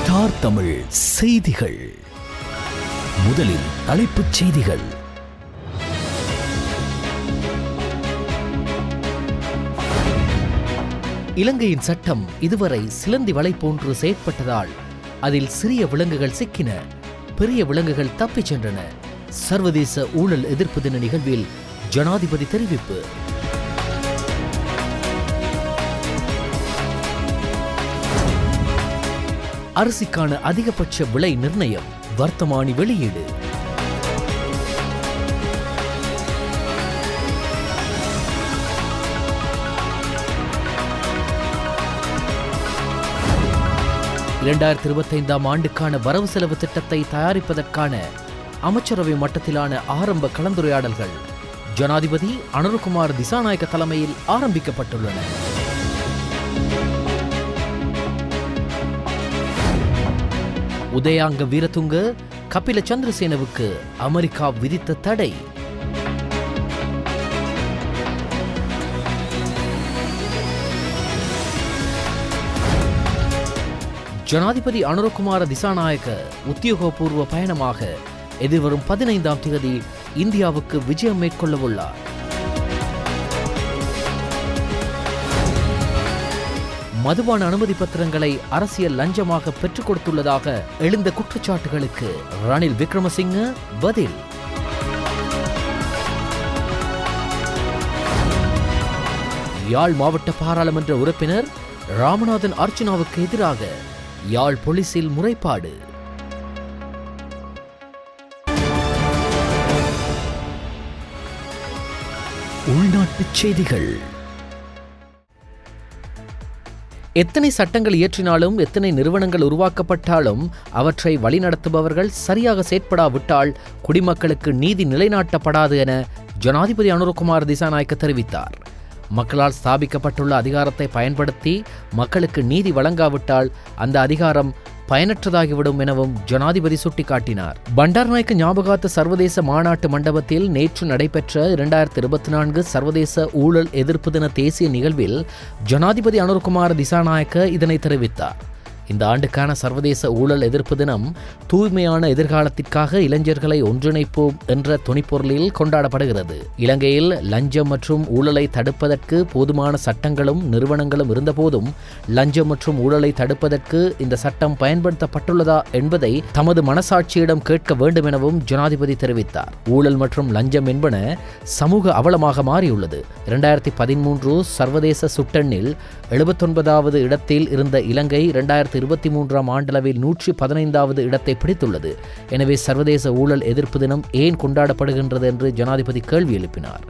Star Tamil செய்திகள். முதலில் தலைப்புச் செய்திகள். இலங்கையின் சட்டம் இதுவரை சிலந்தி வலை போன்று செயற்பட்டதால் அதில் சிறிய விலங்குகள் சிக்கின, பெரிய விலங்குகள் தப்பிச் சென்றன. சர்வதேச ஊழல் எதிர்ப்பு தின நிகழ்வில் ஜனாதிபதி தெரிவிப்பு. அரிசிக்கான அதிகபட்ச விலை நிர்ணயம், வர்த்தமானி வெளியீடு. ஆண்டுக்கான வரவு செலவு திட்டத்தை தயாரிப்பதற்கான அமைச்சரவை மட்டத்திலான ஆரம்ப கலந்துரையாடல்கள் ஜனாதிபதி அனுரகுமார் திசாநாயக்க தலைமையில் ஆரம்பிக்கப்பட்டுள்ளன. உதயாங்க வீரதுங்க கபில சந்திரசேனவுக்கு அமெரிக்கா விதித்த தடை. ஜனாதிபதி அனுரகுமார திசாநாயக்க உத்தியோகபூர்வ பயணமாக எதிர்வரும் 15ஆம் தேதி இந்தியாவுக்கு விஜயம் மேற்கொள்ளவுள்ளார். மதுபான அனுமதி பத்திரங்களை அரசியல் லஞ்சமாக பெற்றுக் கொடுத்துள்ளதாக எழுந்த குற்றச்சாட்டுகளுக்கு ரணில் விக்ரமசிங்க பதில். யாழ் மாவட்ட பாராளுமன்ற உறுப்பினர் ராமநாதன் அர்ச்சனாவுக்கு எதிராக யாழ் போலீசில் முறைப்பாடு. உள்நாட்டுச் செய்திகள். எத்தனை சட்டங்கள் இயற்றினாலும் எத்தனை நிறுவனங்கள் உருவாக்கப்பட்டாலும் அவற்றை வழிநடத்துபவர்கள் சரியாக செயற்படாவிட்டால் குடிமக்களுக்கு நீதி நிலைநாட்டப்படாது என ஜனாதிபதி அனுரகுமார் திசாநாயக்க தெரிவித்தார். மக்களால் ஸ்தாபிக்கப்பட்டுள்ள அதிகாரத்தை பயன்படுத்தி மக்களுக்கு நீதி வழங்காவிட்டால் அந்த அதிகாரம் பயனற்றதாகிவிடும் எனவும் ஜனாதிபதி சுட்டிக்காட்டினார். பண்டார்நாயக்க ஞாபகார்த்த சர்வதேச மாநாட்டு மண்டபத்தில் நேற்று நடைபெற்ற 2024 சர்வதேச ஊழல் எதிர்ப்பு தின தேசிய நிகழ்வில் ஜனாதிபதி அனுரகுமார் திசாநாயக்க இதனை தெரிவித்தார். இந்த ஆண்டுக்கான சர்வதேச ஊழல் எதிர்ப்பு தினம் தூய்மையான எதிர்காலத்திற்காக இளைஞர்களை ஒன்றிணைப்போம் என்ற துணிப்பொருளில் கொண்டாடப்படுகிறது. இலங்கையில் லஞ்சம் மற்றும் ஊழலை தடுப்பதற்கு போதுமான சட்டங்களும் நிறுவனங்களும் இருந்தபோதும் லஞ்சம் மற்றும் ஊழலை தடுப்பதற்கு இந்த சட்டம் பயன்படுத்தப்பட்டுள்ளதா என்பதை தமது மனசாட்சியிடம் கேட்க வேண்டும் எனவும் ஜனாதிபதி தெரிவித்தார். ஊழல் மற்றும் லஞ்சம் என்பன சமூக அவலமாக மாறியுள்ளது. 2013 சர்வதேச சுட்டெண்ணில் 79வது இடத்தில் இருந்த இலங்கை 2023 ஆண்டளவில் 115வது இடத்தை பிடித்துள்ளது. எனவே சர்வதேச ஊழல் எதிர்ப்பு தினம் ஏன் கொண்டாடப்படுகின்றது என்று ஜனாதிபதி கேள்வி எழுப்பினார்.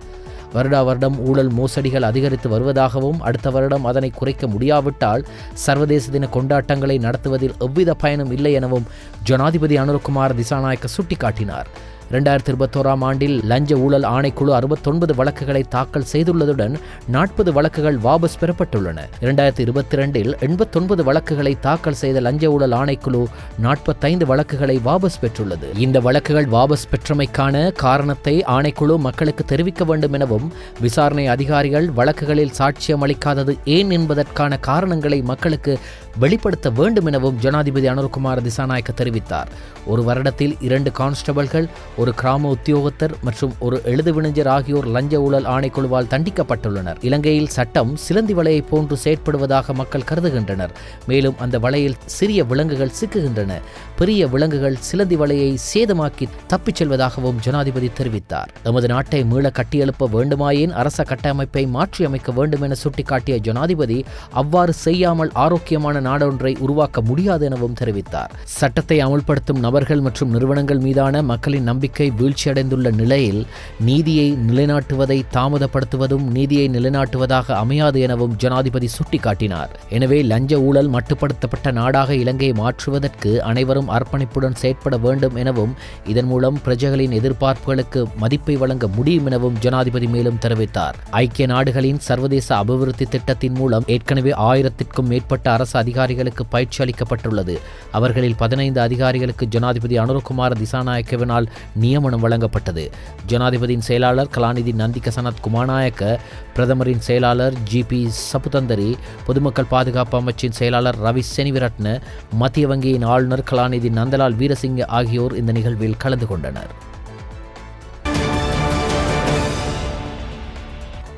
வருடா வருடம் ஊழல் மோசடிகள் அதிகரித்து வருவதாகவும் அடுத்த வருடம் அதனை குறைக்க முடியாவிட்டால் சர்வதேச தின கொண்டாட்டங்களை நடத்துவதில் எவ்வித பயனும் இல்லை எனவும் ஜனாதிபதி அனுரகுமார் திசாநாயக்க சுட்டிக்காட்டினார். 2021 ஆண்டில் லஞ்ச ஊழல் ஆணைக்குழு 69 வழக்குகளை தாக்கல் செய்துள்ளதுடன் 40 வழக்குகள் வாபஸ் பெறப்பட்டுள்ளன. 2022 89 வழக்குகளை தாக்கல் செய்த லஞ்ச ஊழல் ஆணைக்குழு 45 வழக்குகளை வாபஸ் பெற்றுள்ளது. இந்த வழக்குகள் வாபஸ் பெற்றமைக்கான காரணத்தை ஆணைக்குழு மக்களுக்கு தெரிவிக்க வேண்டும் எனவும் விசாரணை அதிகாரிகள் வழக்குகளில் சாட்சியம் அளிக்காதது ஏன் என்பதற்கான காரணங்களை மக்களுக்கு வெளிப்படுத்த வேண்டும் எனவும் ஜனாதிபதி அனுரகுமார் திசாநாயக்க தெரிவித்தார். ஒரு வருடத்தில் 2 கான்ஸ்டபிள்கள், ஒரு கிராம உத்தியோகத்தர் மற்றும் ஒரு எழுதுவினைஞர் ஆகியோர் லஞ்ச ஊழல் ஆணைக்குழுவால் தண்டிக்கப்பட்டுள்ளனர். இலங்கையில் சட்டம் சிலந்தி வலையை போன்று செயற்படுவதாக மக்கள் கருதுகின்றனர். மேலும் அந்த வலையில் சிறிய விலங்குகள் சிக்குகின்றன, பெரிய விலங்குகள் சிலந்தி வலையை சேதமாக்கி தப்பிச் செல்வதாகவும் ஜனாதிபதி தெரிவித்தார். எமது நாட்டை மீள கட்டியெழுப்ப வேண்டுமாயின் அரச கட்டமைப்பை மாற்றியமைக்க வேண்டும் என சுட்டிக்காட்டிய ஜனாதிபதி அவ்வாறு செய்யாமல் ஆரோக்கியமான நாடொன்றை உருவாக்க முடியாது எனவும் தெரிவித்தார். சட்டத்தை அமுல்படுத்தும் நபர்கள் மற்றும் நிறுவனங்கள் மீதான மக்களின் நம்பிக்கை வீழ்ச்சியடைந்துள்ள நிலையில் நீதியை நிலைநாட்டுவதை தாமதப்படுத்துவதும் நீதியை நிலைநாட்டுவதாக அமையாது எனவும் ஜனாதிபதி சுட்டிக்காட்டினார். எனவே லஞ்ச ஊழல் மட்டுப்படுத்தப்பட்ட நாடாக இலங்கையை மாற்றுவதற்கு அனைவரும் அர்ப்பணிப்புடன் செயற்பட வேண்டும் எனவும் இதன் மூலம் பிரஜைகளின் எதிர்பார்ப்புகளுக்கு மதிப்பை வழங்க முடியும் எனவும் ஜனாதிபதி மேலும் தெரிவித்தார். ஐக்கிய நாடுகளின் சர்வதேச அபிவிருத்தி திட்டத்தின் மூலம் ஏற்கனவே 1000க்கும் மேற்பட்ட அரசு அதிகாரிகள் அதிகாரிகளுக்கு பயிற்சி அளிக்கப்பட்டுள்ளது. அவர்களில் 15 அதிகாரிகளுக்கு ஜனாதிபதி அனுரகுமார திசாநாயக்கவினால் நியமனம் வழங்கப்பட்டது. ஜனாதிபதியின் செயலாளர் கலாநிதி நந்திக சனத் குமாநாயக்க, பிரதமரின் செயலாளர் ஜி.பி. சபுதந்தரி, பொதுமக்கள் பாதுகாப்பு அமைச்சின் செயலாளர் ரவி செனிவிரட்ன, மத்திய வங்கியின் ஆளுநர் கலாநிதி நந்தலால் வீரசிங்க ஆகியோர் இந்த நிகழ்வில் கலந்து கொண்டனர்.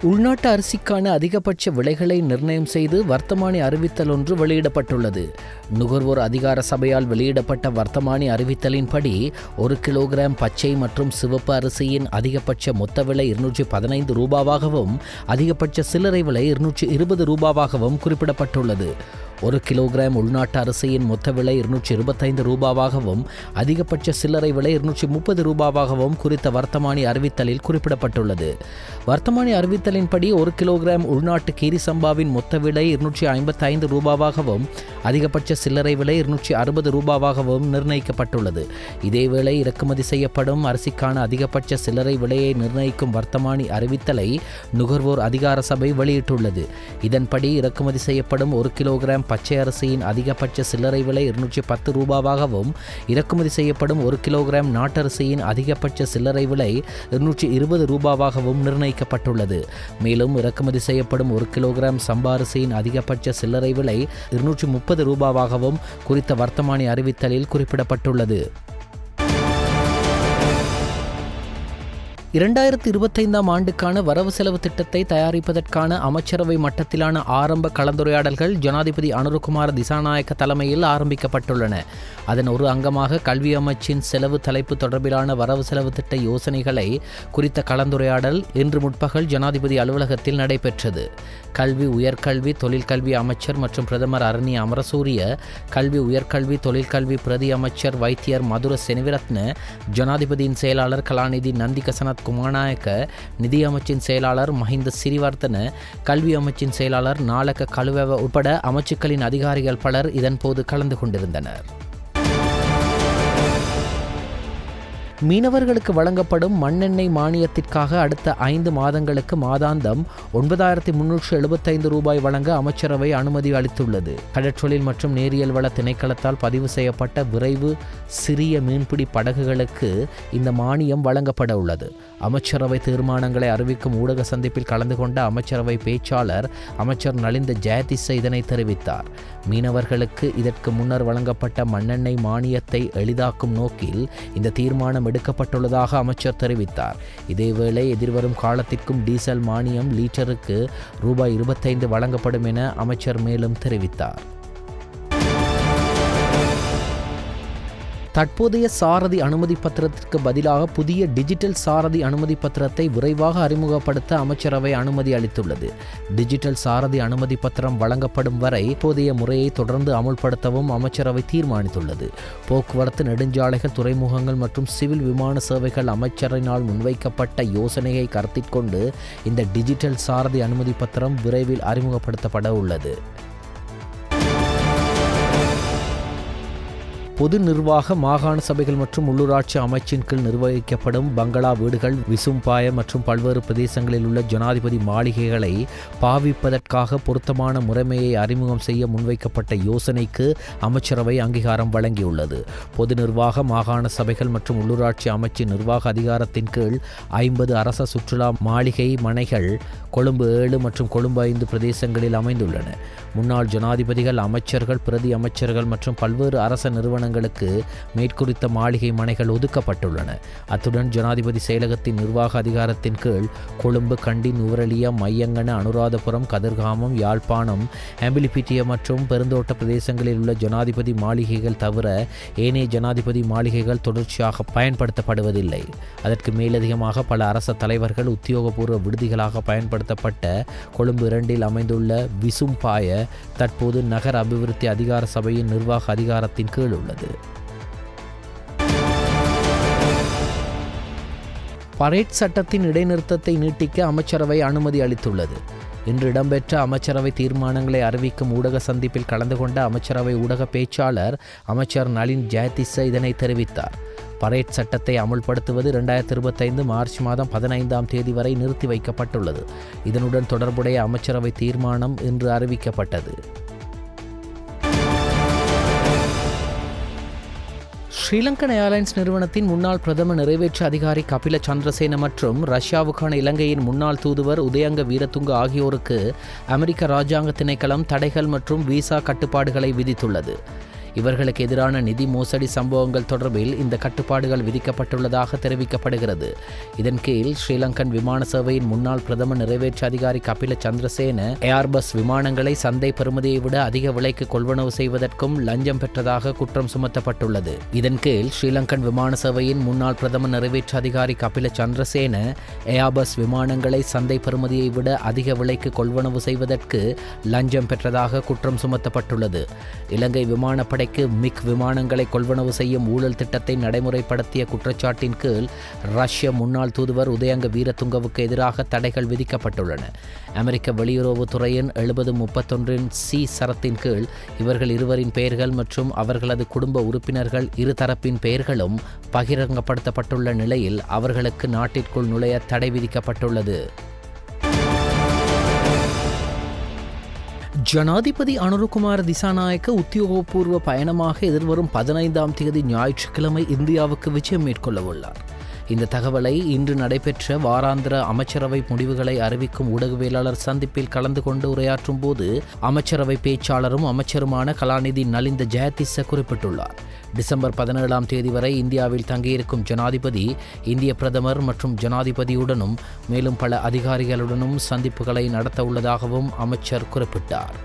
உள்நாட்டு அரிசிக்கான அதிகபட்ச விலைகளை நிர்ணயம் செய்து வர்த்தமானி அறிவித்தல் ஒன்று வெளியிடப்பட்டுள்ளது. நுகர்வோர் அதிகார சபையால் வெளியிடப்பட்ட வர்த்தமானி அறிவித்தலின்படி 1 கிலோகிராம் பச்சை மற்றும் சிவப்பு அரிசியின் அதிகபட்ச மொத்த விலை 215 ரூபாவாகவும் அதிகபட்ச சில்லறை விலை 220 ரூபாவாகவும் குறிப்பிடப்பட்டுள்ளது. 1 கிலோகிராம் உள்நாட்டு அரிசியின் மொத்த விலை 225 ரூபாவாகவும் அதிகபட்ச சில்லறை விலை 230 ரூபாவாகவும் குறித்த வர்த்தமானி அறிவித்தலில் குறிப்பிடப்பட்டுள்ளது. வர்த்தமானி அறிவித்தலின்படி 1 கிலோகிராம் உள்நாட்டு கீரி சம்பாவின் மொத்த விலை 255 ரூபாவாகவும் அதிகபட்ச சில்லறை விலை 260 ரூபாவாகவும் நிர்ணயிக்கப்பட்டுள்ளது. இதேவேளை இறக்குமதி செய்யப்படும் அரிசிக்கான அதிகபட்ச சில்லறை விலையை நிர்ணயிக்கும் வர்த்தமானி அறிவித்தலை நுகர்வோர் அதிகார சபை வெளியிட்டுள்ளது. இதன்படி இறக்குமதி செய்யப்படும் 1 கிலோகிராம் பச்சை அரிசியின் அதிகபட்ச சில்லறை விலை 210 ரூபாவாகவும் இறக்குமதி செய்யப்படும் 1 கிலோகிராம் நாட்டரிசியின் அதிகபட்ச சில்லறை விலை 220 ரூபாவாகவும் நிர்ணயிக்கப்பட்டுள்ளது. மேலும் இறக்குமதி செய்யப்படும் 1 கிலோகிராம் சம்பா அரிசியின் அதிகபட்ச சில்லறை விலை 230 ரூபாவாகவும் குறித்த வர்த்தமானி அறிவித்தலில் குறிப்பிடப்பட்டுள்ளது. 2025ஆம் ஆண்டுக்கான வரவு செலவு திட்டத்தை தயாரிப்பதற்கான அமைச்சரவை மட்டத்திலான ஆரம்ப கலந்துரையாடல்கள் ஜனாதிபதி அனுரகுமார திசாநாயக்க தலைமையில் ஆரம்பிக்கப்பட்டுள்ளன. அதன் ஒரு அங்கமாக கல்வி அமைச்சின் செலவு தலைப்பு தொடர்பிலான வரவு செலவு திட்ட யோசனைகளை குறித்த கலந்துரையாடல் இன்று முற்பகல் ஜனாதிபதி அலுவலகத்தில் நடைபெற்றது. கல்வி, உயர்கல்வி, தொழிற்கல்வி அமைச்சர் மற்றும் பிரதமர் அரணிய அமரசூரிய, கல்வி, உயர்கல்வி, தொழிற்கல்வி பிரதி அமைச்சர் வைத்தியர் மதுர செனிவிரத்ன, ஜனாதிபதியின் செயலாளர் கலாநிதி நந்திக சனத் குமாநாயக்க, நிதி அமைச்சின் செயலாளர் மஹிந்த சிறிவர்தன, கல்வி அமைச்சின் செயலாளர் நாலக கலுவெவ உட்பட அமைச்சுக்களின் அதிகாரிகள் பலர் இதன்போது கலந்து கொண்டிருந்தனர். மீனவர்களுக்கு வழங்கப்படும் மண்ணெண்ணெய் மானியத்திற்காக அடுத்த 5 மாதங்களுக்கு மாதாந்தம் 9375 ரூபாய் வழங்க அமைச்சரவை அனுமதி அளித்துள்ளது. கடற்றொழில் மற்றும் நேரியல் வள திணைக்களத்தால் பதிவு செய்யப்பட்ட விரைவு சிறிய மீன்பிடி படகுகளுக்கு இந்த மானியம் வழங்கப்பட உள்ளது. அமைச்சரவை தீர்மானங்களை அறிவிக்கும் ஊடக சந்திப்பில் கலந்து கொண்ட அமைச்சரவை பேச்சாளர் அமைச்சர் நலிந்த ஜெயதிச இதனை தெரிவித்தார். மீனவர்களுக்கு இதற்கு முன்னர் வழங்கப்பட்ட மண்ணெண்ணெய் மானியத்தை எளிதாக்கும் நோக்கில் இந்த தீர்மானம் எடுக்கப்பட்டுள்ளதாக அமைச்சர் தெரிவித்தார். இதேவேளை எதிர்வரும் காலத்திற்கும் டீசல் மானியம் லீட்டருக்கு ரூபாய் 25 வழங்கப்படும் என அமைச்சர் மேலும் தெரிவித்தார். தற்போதைய சாரதி அனுமதி பத்திரத்திற்கு பதிலாக புதிய டிஜிட்டல் சாரதி அனுமதி பத்திரத்தை விரைவாக அறிமுகப்படுத்த அமைச்சரவை அனுமதி அளித்துள்ளது. டிஜிட்டல் சாரதி அனுமதி பத்திரம் வழங்கப்படும் வரை இப்போதைய முறையை தொடர்ந்து அமுல்படுத்தவும் அமைச்சரவை தீர்மானித்துள்ளது. போக்குவரத்து, நெடுஞ்சாலைகள், துறைமுகங்கள் மற்றும் சிவில் விமான சேவைகள் அமைச்சரினால் முன்வைக்கப்பட்ட யோசனையை கருத்தில் கொண்டு இந்த டிஜிட்டல் சாரதி அனுமதி பத்திரம் விரைவில் அறிமுகப்படுத்தப்பட உள்ளது. பொது நிர்வாக, மாகாண சபைகள் மற்றும் உள்ளூராட்சி அமைச்சின் கீழ் நிர்வகிக்கப்படும் பங்களா வீடுகள், விசும்பாய மற்றும் பல்வேறு பிரதேசங்களில் உள்ள ஜனாதிபதி மாளிகைகளை பாவிப்பதற்காக பொருத்தமான முறைமையை அறிமுகம் செய்ய முன்வைக்கப்பட்ட யோசனைக்கு அமைச்சரவை அங்கீகாரம் வழங்கியுள்ளது. பொது நிர்வாக, மாகாண சபைகள் மற்றும் உள்ளூராட்சி அமைச்சின் நிர்வாக அதிகாரத்தின் கீழ் 50 அரச சுற்றுலா மாளிகை மனைகள் கொழும்பு 7 மற்றும் கொழும்பு 5 பிரதேசங்களில் அமைந்துள்ளன. முன்னாள் ஜனாதிபதிகள், அமைச்சர்கள், பிரதி அமைச்சர்கள் மற்றும் பல்வேறு அரச நிறுவனங்களுக்கு மேற்குறித்த மாளிகை மனைகள் ஒதுக்கப்பட்டுள்ளன. அத்துடன் ஜனாதிபதி செயலகத்தின் நிர்வாக அதிகாரத்தின் கீழ் கொழும்பு, கண்டி, நுவரெலியா, மையங்கன, அனுராதபுரம், கதிர்காமம், யாழ்ப்பாணம், ஆம்பிலிபிட்டிய மற்றும் பெருந்தோட்ட பிரதேசங்களில் உள்ள ஜனாதிபதி மாளிகைகள் தவிர ஏனைய ஜனாதிபதி மாளிகைகள் தொடர்ச்சியாக பயன்படுத்தப்படுவதில்லை. அதற்கு மேலதிகமாக பல அரச தலைவர்கள் உத்தியோகபூர்வ விடுதிகளாக பயன்படுத்தப்பட்ட கொழும்பு 2 அமைந்துள்ள விசும்பாய தற்போது நகர அபிவிருத்தி அதிகார சபையின் நிர்வாக அதிகாரத்தின் கீழ் உள்ளது. பரேட் சட்டத்தின் இடைநிறுத்தத்தை நீட்டிக்க அமைச்சரவை அனுமதி அளித்துள்ளது. இன்று இடம்பெற்ற அமைச்சரவை தீர்மானங்களை அறிவிக்கும் ஊடக சந்திப்பில் கலந்து கொண்ட அமைச்சரவை ஊடக பேச்சாளர் அமைச்சர் நலின் ஜெயதிச இதனை தெரிவித்தார். பரேட் சட்டத்தை அமுல்படுத்துவது 2025 மார்ச் மாதம் 15ஆம் தேதி வரை நிறுத்தி வைக்கப்பட்டுள்ளது. இதனுடன் தொடர்புடைய அமைச்சரவை தீர்மானம் இன்று அறிவிக்கப்பட்டது. ஸ்ரீலங்கன் ஏர்லைன்ஸ் நிறுவனத்தின் முன்னாள் பிரதம நிறைவேற்று அதிகாரி கபில சந்திரசேன மற்றும் ரஷ்யாவுக்கான இலங்கையின் முன்னாள் தூதுவர் உதயங்க வீரதுங்க ஆகியோருக்கு அமெரிக்க இராஜாங்க திணைக்களம் தடைகள் மற்றும் விசா கட்டுப்பாடுகளை விதித்துள்ளது. இவர்களுக்கு எதிரான நிதி மோசடி சம்பவங்கள் தொடர்பில் இந்த கட்டுப்பாடுகள் விதிக்கப்பட்டுள்ளதாக தெரிவிக்கப்படுகிறது. இதன் கீழ் ஸ்ரீலங்கன் விமான சேவையின் முன்னாள் பிரதம நிறைவேற்று அதிகாரி கபில சந்திரசேன ஏர்பஸ் விமானங்களை சந்தை பெறுமதியை விட அதிக விலைக்கு கொள்வனவு செய்வதற்கும் லஞ்சம் பெற்றதாக குற்றம் சுமத்தப்பட்டுள்ளது. இதன் கீழ் ஸ்ரீலங்கன் விமான சேவையின் முன்னாள் பிரதம நிறைவேற்று அதிகாரி கபில சந்திரசேன ஏர்பஸ் விமானங்களை சந்தை பெறுமதியை விட அதிக விலைக்கு கொள்வனவு செய்வதற்கு லஞ்சம் பெற்றதாக குற்றம் சுமத்தப்பட்டுள்ளது. இலங்கை விமானப்படை மிக் விமானங்களை கொள்வனவு செய்யும் ஊழல் திட்டத்தை நடைமுறைப்படுத்திய குற்றச்சாட்டின் கீழ் ரஷ்ய முன்னாள் தூதுவர் உதயங்க வீரதுங்கவுக்கு எதிராக தடைகள் விதிக்கப்பட்டுள்ளன. அமெரிக்க வெளியுறவுத்துறையின் 7031 சரத்தின் கீழ் இவர்கள் இருவரின் பெயர்கள் மற்றும் அவர்களது குடும்ப உறுப்பினர்கள் இருதரப்பின் பெயர்களும் பகிரங்கப்படுத்தப்பட்டுள்ள நிலையில் அவர்களுக்கு நாட்டிற்குள் நுழைய தடை விதிக்கப்பட்டுள்ளது. ஜனாதிபதி அனுருகுமார திசாநாயக்க உத்தியோகபூர்வ பயணமாக எதிர்வரும் 15ஆம் தேதி ஞாயிற்றுக்கிழமை இந்தியாவுக்கு விஜயம் மேற்கொள்ளவுள்ளார். இந்த தகவலை இன்று நடைபெற்ற வாராந்திர அமைச்சரவை முடிவுகளை அறிவிக்கும் ஊடகவியலாளர் சந்திப்பில் கலந்து கொண்டு உரையாற்றும் போது அமைச்சரவை பேச்சாளரும் அமைச்சருமான கலாநிதி நலிந்த ஜெயதிச குறிப்பிட்டுள்ளார். டிசம்பர் 17ஆம் தேதி வரை இந்தியாவில் தங்கியிருக்கும் ஜனாதிபதி இந்திய பிரதமர் மற்றும் ஜனாதிபதியுடனும் மேலும் பல அதிகாரிகளுடனும் சந்திப்புகளை நடத்த உள்ளதாகவும் அமைச்சர் குறிப்பிட்டார்.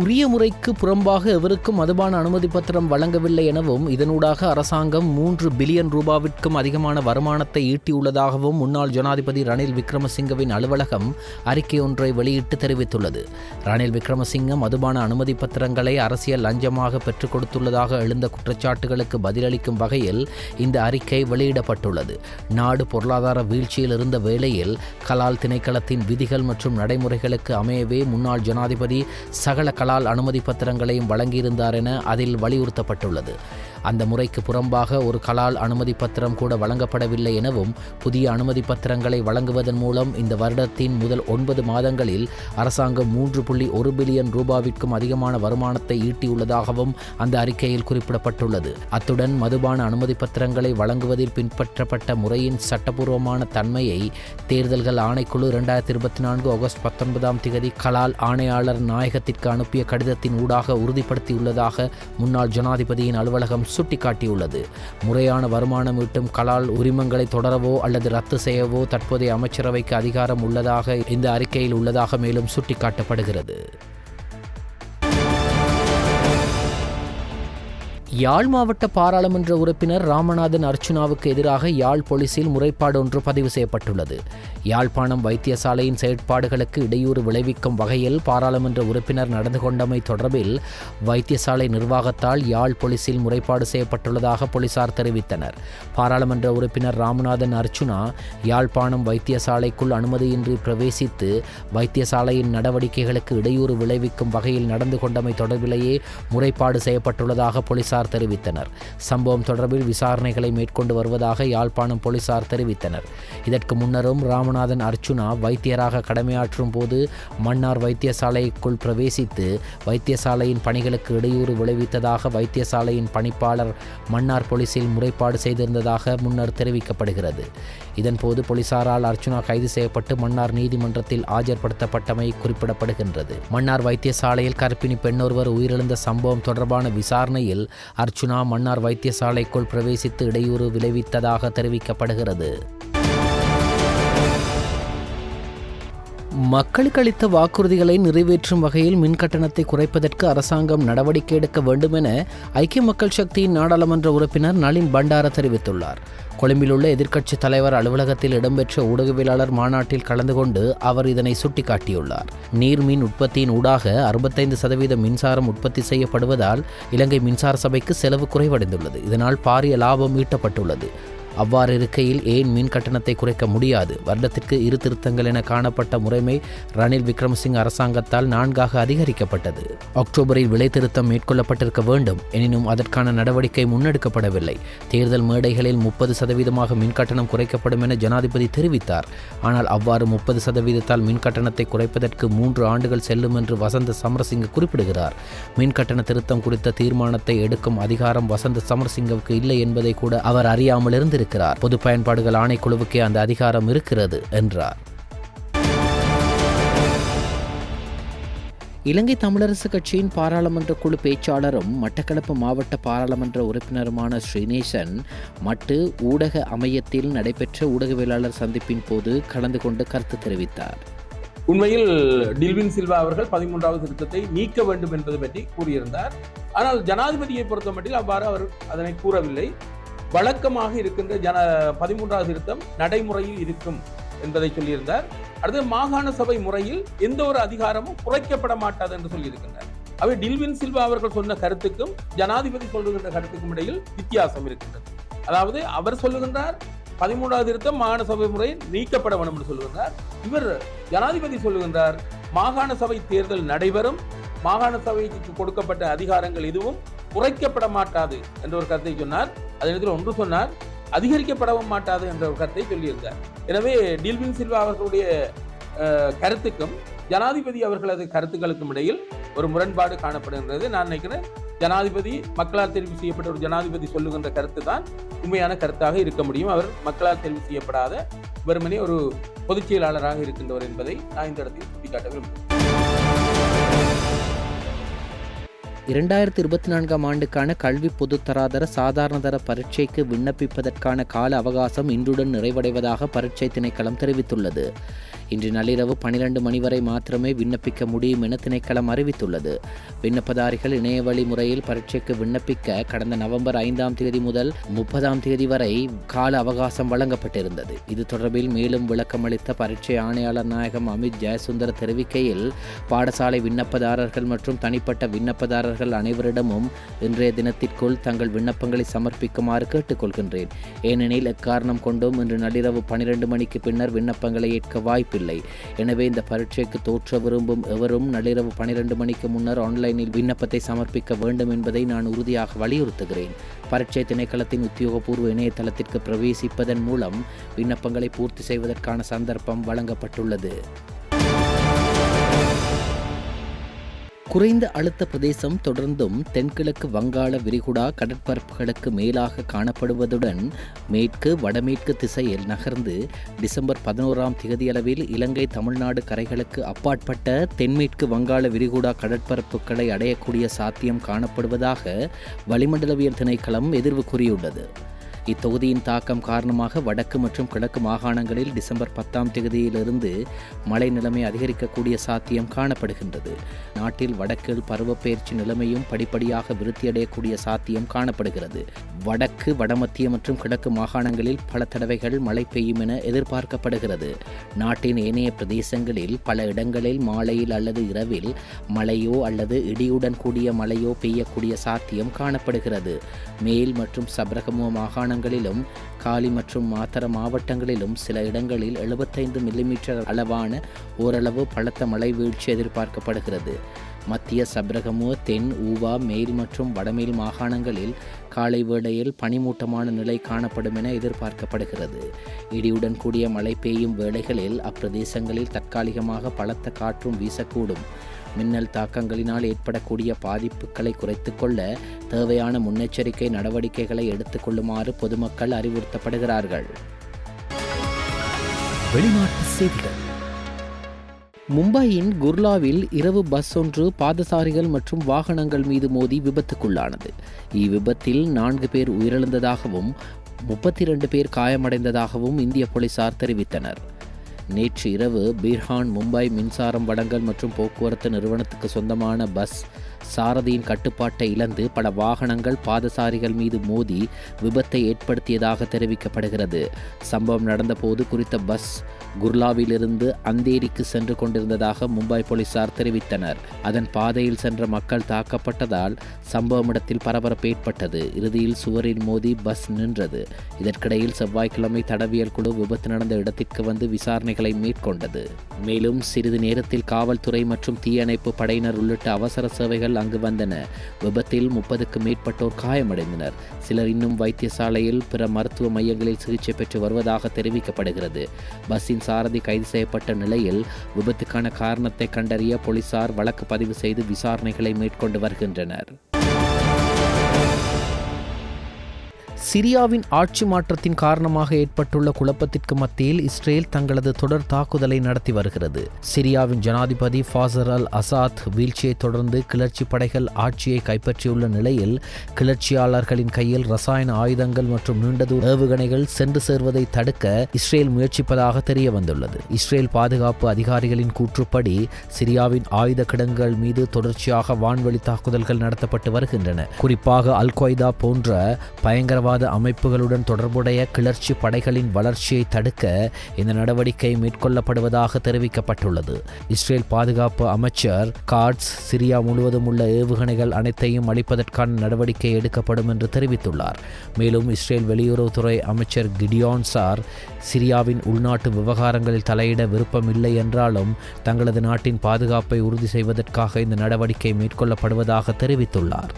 உரிய முறைக்கு புறம்பாக எவருக்கும் மதுபான அனுமதி பத்திரம் வழங்கவில்லை எனவும் இதனூடாக அரசாங்கம் 3 பில்லியன் ரூபாவிற்கும் அதிகமான வருமானத்தை ஈட்டியுள்ளதாகவும் முன்னாள் ஜனாதிபதி ரணில் விக்ரமசிங்கவின் அலுவலகம் அறிக்கை ஒன்றை வெளியிட்டு தெரிவித்துள்ளது. ரணில் விக்ரமசிங்க மதுபான அனுமதி பத்திரங்களை அரசியல் லஞ்சமாக பெற்றுக் கொடுத்துள்ளதாக எழுந்த குற்றச்சாட்டுகளுக்கு பதிலளிக்கும் வகையில் இந்த அறிக்கை வெளியிடப்பட்டுள்ளது. நாடு பொருளாதார வீழ்ச்சியில் இருந்த வேளையில் கலால் திணைக்களத்தின் விதிகள் மற்றும் நடைமுறைகளுக்கு அமையவே முன்னாள் ஜனாதிபதி சகல கலால் அனுமதி பத்திரங்களையும் வழங்கியிருந்தார் என அதில் வலியுறுத்தப்பட்டுள்ளது. அந்த முறைக்கு புறம்பாக ஒரு கலால் அனுமதி பத்திரம் கூட வழங்கப்படவில்லை எனவும் புதிய அனுமதி பத்திரங்களை வழங்குவதன் மூலம் இந்த வருடத்தின் முதல் 9 மாதங்களில் அரசாங்கம் 3.1 பில்லியன் ரூபாவிற்கும் அதிகமான வருமானத்தை ஈட்டியுள்ளதாகவும் அந்த அறிக்கையில் குறிப்பிடப்பட்டுள்ளது. அத்துடன் மதுபான அனுமதி பத்திரங்களை வழங்குவதில் பின்பற்றப்பட்ட முறையின் சட்டபூர்வமான தன்மையை தேர்தல்கள் ஆணைக்குழு 2024 ஆகஸ்ட் 19ஆம் தேதி கலால் ஆணையாளர் நாயகத்திற்கு அனுப்பிய கடிதத்தின் ஊடாக உறுதிப்படுத்தியுள்ளதாக முன்னாள் ஜனாதிபதியின் அலுவலகம் சுட்டிக்காட்டியுள்ளது. முறையான வருமானம் ஈட்டும் கலால் உரிமங்களை தொடரவோ அல்லது ரத்து செய்யவோ தற்போதைய அமைச்சரவைக்கு அதிகாரம் உள்ளதாக இந்த அறிக்கையில் உள்ளதாக மேலும் சுட்டிக்காட்டப்படுகிறது. யாழ் மாவட்ட பாராளுமன்ற உறுப்பினர் ராமநாதன் அர்ச்சுனாவுக்கு எதிராக யாழ் போலீசில் முறைப்பாடு ஒன்று பதிவு செய்யப்பட்டுள்ளது. யாழ்ப்பாணம் வைத்தியசாலையின் செயற்பாடுகளுக்கு இடையூறு விளைவிக்கும் வகையில் பாராளுமன்ற உறுப்பினர் நடந்து கொண்டமை தொடர்பில் வைத்தியசாலை நிர்வாகத்தால் யாழ் போலீசில் முறைப்பாடு செய்யப்பட்டுள்ளதாக போலீசார் தெரிவித்தனர். பாராளுமன்ற உறுப்பினர் ராமநாதன் அர்ச்சுனா யாழ்ப்பாணம் வைத்தியசாலைக்குள் அனுமதியின்றி பிரவேசித்து வைத்தியசாலையின் நடவடிக்கைகளுக்கு இடையூறு விளைவிக்கும் வகையில் நடந்து கொண்டமை தொடர்பிலேயே முறைப்பாடு செய்யப்பட்டுள்ளதாக போலீசார் தெரிவித்தனர். சம்பவம் தொடர்பில் விசாரணைகளை மேற்கொண்டு வருவதாக யாழ்ப்பாணம் போலீசார் தெரிவித்தனர். இதற்கு முன்னரும் ராமநாதன் அர்ச்சுனா வைத்தியராக கடமையாற்றும் போது மன்னார் வைத்தியசாலைக்குள் பிரவேசித்து வைத்தியசாலையின் பணிகளுக்கு இடையூறு விளைவித்ததாக வைத்தியசாலையின் பணிப்பாளர் மன்னார் போலீசில் முறைப்பாடு செய்திருந்ததாக முன்னர் தெரிவிக்கப்படுகிறது. இதன்போது போலீசாரால் அர்ச்சுனா கைது செய்யப்பட்டு மன்னார் நீதிமன்றத்தில் ஆஜர்படுத்தப்பட்டமை குறிப்பிடப்படுகின்றது. மன்னார் வைத்தியசாலையில் கர்ப்பிணி பெண்ணொருவர் உயிரிழந்த சம்பவம் தொடர்பான விசாரணையில் அர்ச்சுனா மன்னார் வைத்தியசாலைக்குள் பிரவேசித்து இடையூறு விளைவித்ததாக தெரிவிக்கப்படுகிறது. மக்களுக்கு அளித்த வாக்குறுதிகளை நிறைவேற்றும் வகையில் மின் கட்டணத்தை குறைப்பதற்கு அரசாங்கம் நடவடிக்கை எடுக்க வேண்டும் என ஐக்கிய மக்கள் சக்தியின் நாடாளுமன்ற உறுப்பினர் நளின் பண்டார தெரிவித்துள்ளார். கொழும்பில் உள்ள எதிர்க்கட்சித் தலைவர் அலுவலகத்தில் இடம்பெற்ற ஊடகவியலாளர் மாநாட்டில் கலந்து கொண்டு அவர் இதனை சுட்டிக்காட்டியுள்ளார். நீர்மின் உற்பத்தியின் ஊடாக 65% மின்சாரம் உற்பத்தி செய்யப்படுவதால் இலங்கை மின்சார சபைக்கு செலவு குறைவடைந்துள்ளது. இதனால் பாரிய லாபம் ஈட்டப்பட்டுள்ளது. அவ்வாறு இருக்கையில் ஏன் மின் கட்டணத்தை குறைக்க முடியாது? வருடத்திற்கு 2 திருத்தங்கள் என காணப்பட்ட முறைமை ரணில் விக்ரமசிங்க அரசாங்கத்தால் 4ஆக அதிகரிக்கப்பட்டது. அக்டோபரில் விலை திருத்தம் மேற்கொள்ளப்பட்டிருக்க வேண்டும். எனினும் அதற்கான நடவடிக்கை முன்னெடுக்கப்படவில்லை. தேர்தல் மேடைகளில் 30% மின் கட்டணம் குறைக்கப்படும் என ஜனாதிபதி தெரிவித்தார். ஆனால் அவ்வாறு 30%-ஆல் மின் கட்டணத்தை குறைப்பதற்கு 3 ஆண்டுகள் செல்லும் என்று வசந்த சமரசிங்க குறிப்பிடுகிறார். மின் கட்டண திருத்தம் குறித்த தீர்மானத்தை எடுக்கும் அதிகாரம் வசந்த சமரசிங்கவுக்கு இல்லை என்பதை கூட அவர் அறியாமல் இருந்திருக்கிறார். பொது பயன்பாடுகள் ஆணைக்குழுவுக்கே அந்த அதிகாரம் இருக்கிறது என்றார். இலங்கை தமிழரசு கட்சியின் பாராளுமன்ற குழு பேச்சாளரும் மட்டக்களப்பு மாவட்ட பாராளுமன்ற உறுப்பினருமான ஸ்ரீநேசன் மட்டு ஊடக அமையத்தில் நடைபெற்ற ஊடகவியலாளர் சந்திப்பின் போது கலந்து கொண்டு கருத்து தெரிவித்தார். உண்மையில் டில்வின் சில்வா அவர்கள் 13வது திருத்தத்தை நீக்க வேண்டும் என்பது பற்றி கூறியிருந்தார். ஆனால் ஜனாதிபதியை பொறுத்தமட்டில் அவ்வாறு அவர் அதனை கூறவில்லை. வழக்கமாக இருக்கின்ற 13வது திருத்தம் நடைமுறையில் இருக்கும் என்பதை சொல்லியிருந்தார். அடுத்து மாகாண சபை முறையில் எந்த ஒரு அதிகாரமும் குறைக்கப்பட மாட்டாது என்று சொல்லியிருக்கின்றார். அவை டில்வின் சில்வா அவர்கள் சொன்ன கருத்துக்கும் ஜனாதிபதி சொல்லுகின்ற கருத்துக்கும் இடையில் வித்தியாசம் இருக்கின்றது. அதாவது அவர் சொல்லுகின்றார் 13வது திருத்தம் மாகாண சபை முறை நீக்கப்பட வேண்டும் என்று சொல்லுகின்றார். இவர் ஜனாதிபதி சொல்லுகின்றார் மாகாண சபை தேர்தல் நடைபெறும், மாகாண சபைக்கு கொடுக்கப்பட்ட அதிகாரங்கள் எதுவும் குறைக்கப்பட மாட்டாது என்ற ஒரு கருத்தை சொன்னார். அதே நேரத்தில் ஒன்று சொன்னார், அதிகரிக்கப்படவும் மாட்டாது என்ற ஒரு கருத்தை சொல்லியிருந்தார். எனவே டில்வின் சில்வா அவர்களுடைய கருத்துக்கும் ஜனாதிபதி அவர்களது கருத்துக்களுக்கும் இடையில் ஒரு முரண்பாடு காணப்படுகின்றது. நான் நினைக்கிறேன் ஜனாதிபதி மக்களால் தெரிவு செய்யப்பட்ட ஒரு ஜனாதிபதி சொல்லுகின்ற கருத்து தான் உண்மையான கருத்தாக இருக்க முடியும். அவர் மக்களால் தெரிவு செய்யப்படாத வெறுமனே ஒரு பொதுச் செயலாளராக இருக்கின்றவர் என்பதை நான் இந்த இடத்தில் சுட்டிக்காட்ட விரும்புகிறேன். 2024 ஆண்டுக்கான கல்வி பொதுத்தராதர சாதாரணதர பரீட்சைக்கு விண்ணப்பிப்பதற்கான கால அவகாசம் இன்றுடன் நிறைவடைவதாக பரீட்சை திணைக்களம் தெரிவித்துள்ளது. இன்று நள்ளிரவு 12 மணி வரை மாத்திரமே விண்ணப்பிக்க முடியும் என திணைக்களம் அறிவித்துள்ளது. விண்ணப்பதாரிகள் இணையவழி முறையில் பரீட்சைக்கு விண்ணப்பிக்க கடந்த நவம்பர் 5ஆம் தேதி முதல் 30ஆம் தேதி வரை கால அவகாசம் வழங்கப்பட்டிருந்தது. இது தொடர்பில் மேலும் விளக்கமளித்த பரீட்சை ஆணையாளர் நாயகம் அமித் ஜெயசுந்தர் தெரிவிக்கையில், பாடசாலை விண்ணப்பதாரர்கள் மற்றும் தனிப்பட்ட விண்ணப்பதாரர்கள் அனைவரிடமும் இன்றைய தினத்திற்குள் தங்கள் விண்ணப்பங்களை சமர்ப்பிக்குமாறு கேட்டுக்கொள்கின்றேன். ஏனெனில் எக்காரணம் கொண்டும் இன்று நள்ளிரவு 12 மணிக்கு பின்னர் விண்ணப்பங்களை ஏற்க வாய்ப்பில்லை. எனவே இந்த பரீட்சைக்கு தோற்ற விரும்பும் எவரும் நள்ளிரவு 12 மணிக்கு முன்னர் ஆன்லைனில் விண்ணப்பத்தை சமர்ப்பிக்க வேண்டும் என்பதை நான் உறுதியாக வலியுறுத்துகிறேன். பரீட்சை திணைக்களத்தின் உத்தியோகபூர்வ இணையதளத்திற்கு பிரவேசிப்பதன் மூலம் விண்ணப்பங்களை பூர்த்தி செய்வதற்கான சந்தர்ப்பம் வழங்கப்பட்டுள்ளது. குறைந்த அழுத்த பிரதேசம் தொடர்ந்தும் தென்கிழக்கு வங்காள விரிகுடா கடற்பரப்புகளுக்கு மேலாக காணப்படுவதுடன் மேற்கு வடமேற்கு திசையில் நகர்ந்து டிசம்பர் 11ஆம் தேதியளவில் இலங்கை தமிழ்நாடு கரைகளுக்கு அப்பாற்பட்ட தென்மேற்கு வங்காள விரிகுடா கடற்பரப்புகளை அடையக்கூடிய சாத்தியம் காணப்படுவதாக வளிமண்டலவியல் திணைக்களம் எதிர்வு கூறியுள்ளது. இத்தொகுதியின் தாக்கம் காரணமாக வடக்கு மற்றும் கிழக்கு மாகாணங்களில் டிசம்பர் 10ஆம் தேதியிலிருந்து மழை நிலைமை அதிகரிக்கக்கூடிய சாத்தியம் காணப்படுகின்றது. நாட்டில் வடக்கில் பருவப்பெயர்ச்சி நிலைமையும் படிப்படியாக விருத்தியடையக்கூடிய சாத்தியம் காணப்படுகிறது. வடக்கு வடமத்திய மற்றும் கிழக்கு மாகாணங்களில் பல தடவைகள் மழை பெய்யும் என எதிர்பார்க்கப்படுகிறது. நாட்டின் ஏனைய பிரதேசங்களில் பல இடங்களில் மாலையில் அல்லது இரவில் மழையோ அல்லது இடியுடன் கூடிய மழையோ பெய்யக்கூடிய சாத்தியம் காணப்படுகிறது. மேல் மற்றும் சப்ரகமுவ மாகாணங்களிலும் காலி மற்றும் மாத்தர மாவட்டங்களிலும் சில இடங்களில் 75 மில்லிமீட்டர் அளவான ஓரளவு பலத்த மழை வீழ்ச்சி எதிர்பார்க்கப்படுகிறது. மத்திய சப்ரகமுவ, தென், ஊவா, மேல் மற்றும் வடமேல் மாகாணங்களில் காலை வேளையில் பனிமூட்டமான நிலை காணப்படும் என எதிர்பார்க்கப்படுகிறது. இடியுடன் கூடிய மழை பெய்யும் வேளைகளில் அப்பிரதேசங்களில் தற்காலிகமாக பலத்த காற்றும் வீசக்கூடும். மின்னல் தாக்கங்களினால் ஏற்படக்கூடிய பாதிப்புகளை குறைத்துக் கொள்ள தேவையான முன்னெச்சரிக்கை நடவடிக்கைகளை எடுத்துக்கொள்ளுமாறு பொதுமக்கள் அறிவுறுத்தப்படுகிறார்கள். வெளிநாட்டு செய்திகள். மும்பையின் குர்லாவில் இரவு பஸ் ஒன்று பாதசாரிகள் மற்றும் வாகனங்கள் மீது மோதி விபத்துக்குள்ளானது. இவ்விபத்தில் 4 பேர் உயிரிழந்ததாகவும் 32 பேர் காயமடைந்ததாகவும் இந்திய போலீசார் தெரிவித்தனர். நேற்று இரவு பீர்ஹான் மும்பை மின்சாரம் வழங்கல் மற்றும் போக்குவரத்து நிறுவனத்துக்கு சொந்தமான பஸ் சாரதியின் கட்டுப்பாட்டை இழந்து பல வாகனங்கள் பாதசாரிகள் மீது மோதி விபத்தை ஏற்படுத்தியதாக தெரிவிக்கப்படுகிறது. சம்பவம் நடந்தபோது குறித்த பஸ் குர்லாவிலிருந்து அந்தேரிக்கு சென்று கொண்டிருந்ததாக மும்பை போலீசார் தெரிவித்தனர். அதன் பாதையில் சென்ற மக்கள் தாக்கப்பட்டதால் சம்பவம் இடத்தில் பரபரப்பு ஏற்பட்டது. இறுதியில் சுவரில் மோதி பஸ் நின்றது. இதற்கிடையில் செவ்வாய்க்கிழமை தடவியல் குழு விபத்து நடந்த இடத்திற்கு வந்து விசாரணைகளை மேற்கொண்டது. மேலும் சிறிது நேரத்தில் காவல்துறை மற்றும் தீயணைப்பு படையினர் உள்ளிட்ட அவசர சேவைகள் அங்கு வந்தன. விபத்தில் 30க்கும் மேற்பட்டோர் காயமடைந்தனர். சிலர் இன்னும் வைத்தியசாலையில் பிற மருத்துவ மையங்களில் சிகிச்சை பெற்று வருவதாக தெரிவிக்கப்படுகிறது. பஸ்ஸின் சாரதி கைது செய்யப்பட்ட நிலையில் விபத்துக்கான காரணத்தை கண்டறிய போலீசார் வழக்கு பதிவு செய்து விசாரணைகளை மேற்கொண்டு வருகின்றனர். சிரியாவின் ஆட்சி மாற்றத்தின் காரணமாக ஏற்பட்டுள்ள குழப்பத்திற்கு மத்தியில் இஸ்ரேல் தங்களது தொடர் தாக்குதலை நடத்தி வருகிறது. சிரியாவின் ஜனாதிபதி ஃபாசர் அல் அசாத் வீழ்ச்சியை தொடர்ந்து கிளர்ச்சி படைகள் ஆட்சியை கைப்பற்றியுள்ள நிலையில் கிளர்ச்சியாளர்களின் கையில் ரசாயன ஆயுதங்கள் மற்றும் நீண்டதூர ஏவுகணைகள் சென்று சேர்வதை தடுக்க இஸ்ரேல் முயற்சிப்பதாக தெரிய வந்துள்ளது. இஸ்ரேல் பாதுகாப்பு அதிகாரிகளின் கூற்றுப்படி சிரியாவின் ஆயுத கிடங்குகள் மீது தொடர்ச்சியாக வான்வெளி தாக்குதல்கள் நடத்தப்பட்டு வருகின்றன. குறிப்பாக அல் கொய்தா போன்ற பயங்கரவாத அமைப்புகளுடன் தொடர்புடைய கிளர்ச்சி படைகளின் வளர்ச்சியை தடுக்க இந்த நடவடிக்கை மேற்கொள்ளப்படுவதாக தெரிவிக்கப்பட்டுள்ளது. இஸ்ரேல் பாதுகாப்பு அமைச்சர் காட்ஸ் சிரியா முழுவதும் உள்ள ஏவுகணைகள் அனைத்தையும் அளிப்பதற்கான நடவடிக்கை எடுக்கப்படும் என்று தெரிவித்துள்ளார். மேலும் இஸ்ரேல் வெளியுறவுத்துறை அமைச்சர் கிடியான் சார் சிரியாவின் உள்நாட்டு விவகாரங்களில் தலையிட விருப்பம் இல்லை என்றாலும் தங்களது நாட்டின் பாதுகாப்பை உறுதி செய்வதற்காக இந்த நடவடிக்கை மேற்கொள்ளப்படுவதாக தெரிவித்துள்ளார்.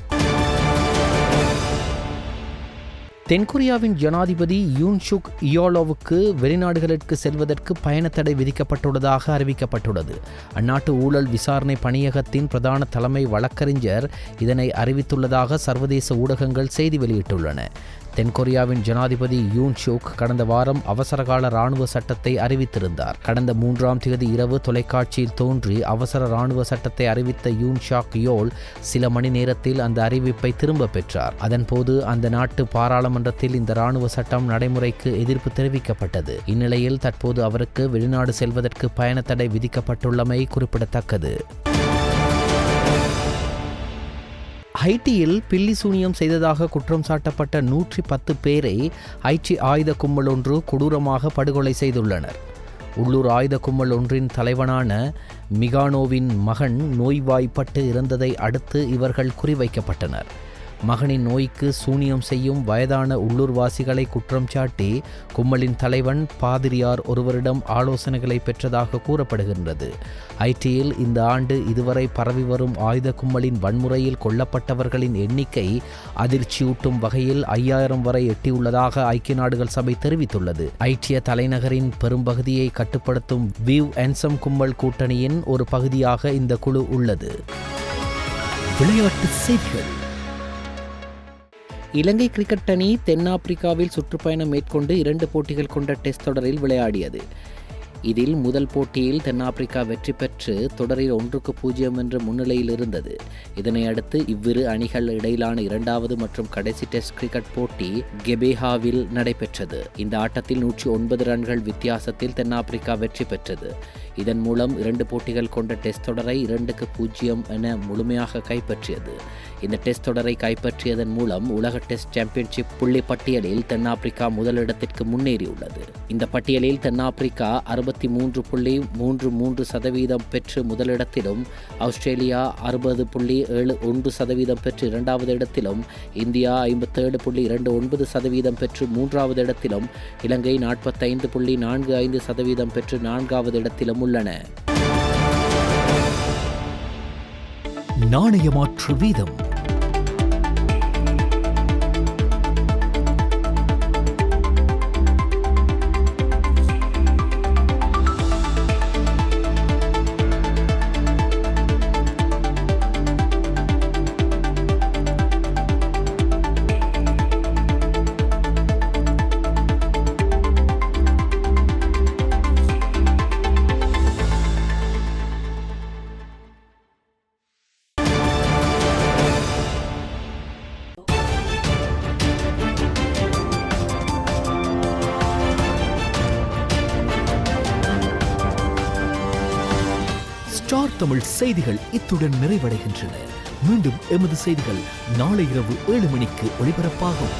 தென்கொரியாவின் ஜனாதிபதி யூன் சுக் இயோலோவுக்கு வெளிநாடுகளுக்கு செல்வதற்கு பயணத்தடை விதிக்கப்பட்டுள்ளதாக அறிவிக்கப்பட்டுள்ளது. அந்நாட்டு ஊழல் விசாரணை பணியகத்தின் பிரதான தலைமை வழக்கறிஞர் இதனை அறிவித்துள்ளதாக சர்வதேச ஊடகங்கள் செய்தி வெளியிட்டுள்ளன. தென்கொரியாவின் ஜனாதிபதி யூன் சுக் கடந்த வாரம் அவசரகால இராணுவ சட்டத்தை அறிவித்திருந்தார். கடந்த 3ஆம் தேதி இரவு தொலைக்காட்சியில் தோன்றி அவசர இராணுவ சட்டத்தை அறிவித்த யூன் ஷாக் யோல் சில மணி நேரத்தில் அந்த அறிவிப்பை திரும்ப பெற்றார். அதன்போது அந்த நாட்டு பாராளுமன்றத்தில் இந்த இராணுவ சட்டம் நடைமுறைக்கு எதிர்ப்பு தெரிவிக்கப்பட்டது. இந்நிலையில் தற்போது அவருக்கு வெளிநாடு செல்வதற்கு பயணத்தடை விதிக்கப்பட்டுள்ளமை குறிப்பிடத்தக்கது. ஹைட்டியில் பில்லி சூனியம் செய்ததாக குற்றம் சாட்டப்பட்ட 110 பேரை ஹைட்டி ஆயுத கும்பல் ஒன்று கொடூரமாக படுகொலை செய்துள்ளனர். உள்ளூர் ஆயுத கும்பல் ஒன்றின் தலைவனான மிகானோவின் மகன் நோய்வாய்ப்பட்டு இறந்ததை அடுத்து இவர்கள் குறிவைக்கப்பட்டனர். மகனின் நோய்க்கு சூனியம் செய்யும் வயதான உள்ளூர்வாசிகளை குற்றம் சாட்டி கும்பலின் தலைவன் பாதிரியார் ஒருவரிடம் ஆலோசனைகளை பெற்றதாக கூறப்படுகின்றது. ஹைட்டியில் இந்த ஆண்டு இதுவரை பரவி வரும் ஆயுத கும்பலின் வன்முறையில் கொல்லப்பட்டவர்களின் எண்ணிக்கை அதிர்ச்சியூட்டும் வகையில் 5000 வரை எட்டியுள்ளதாக ஐக்கிய நாடுகள் சபை தெரிவித்துள்ளது. ஹைட்டிய தலைநகரின் பெரும்பகுதியை கட்டுப்படுத்தும் விவ் என்சம் கும்பல் கூட்டணியின் ஒரு பகுதியாக இந்த குழு உள்ளது. விளையாட்டு செய்திகள். இலங்கை கிரிக்கெட் அணி தென்னாப்பிரிக்காவில் சுற்றுப்பயணம் மேற்கொண்டு 2 போட்டிகள் கொண்ட டெஸ்ட் தொடரில் விளையாடியது. இதில் முதல் போட்டியில் தென்னாப்பிரிக்கா வெற்றி பெற்று தொடரில் 1-0 என்ற முன்னிலையில் இருந்தது. இதனை அடுத்து இவ்விரு அணிகள் இடையிலான 2வது மற்றும் கடைசி டெஸ்ட் கிரிக்கெட் போட்டி கெபேஹாவில் நடைபெற்றது. இந்த ஆட்டத்தில் 109 ரன்கள் வித்தியாசத்தில் தென்னாப்பிரிக்கா வெற்றி பெற்றது. இதன் மூலம் 2 போட்டிகள் கொண்ட டெஸ்ட் தொடரை 2-0 என முழுமையாக கைப்பற்றியது. இந்த டெஸ்ட் தொடரை கைப்பற்றியதன் மூலம் உலக டெஸ்ட் சாம்பியன்ஷிப் புள்ளி பட்டியலில் தென்னாப்பிரிக்கா முதலிடத்திற்கு முன்னேறியுள்ளது. இந்த பட்டியலில் தென்னாப்பிரிக்கா 63.33% பெற்று முதலிடத்திலும், ஆஸ்திரேலியா 60.71% பெற்று 2வது இடத்திலும், இந்தியா 57.29% பெற்று 3வது இடத்திலும், இலங்கை 45.45% பெற்று 4வது இடத்திலும் உள்ளன. நாணயமாற்று வீதம். ஸ்டார் தமிழ் செய்திகள் இத்துடன் நிறைவடைகின்றன. மீண்டும் எமது செய்திகள் நாளை இரவு 7 மணிக்கு ஒளிபரப்பாகும்.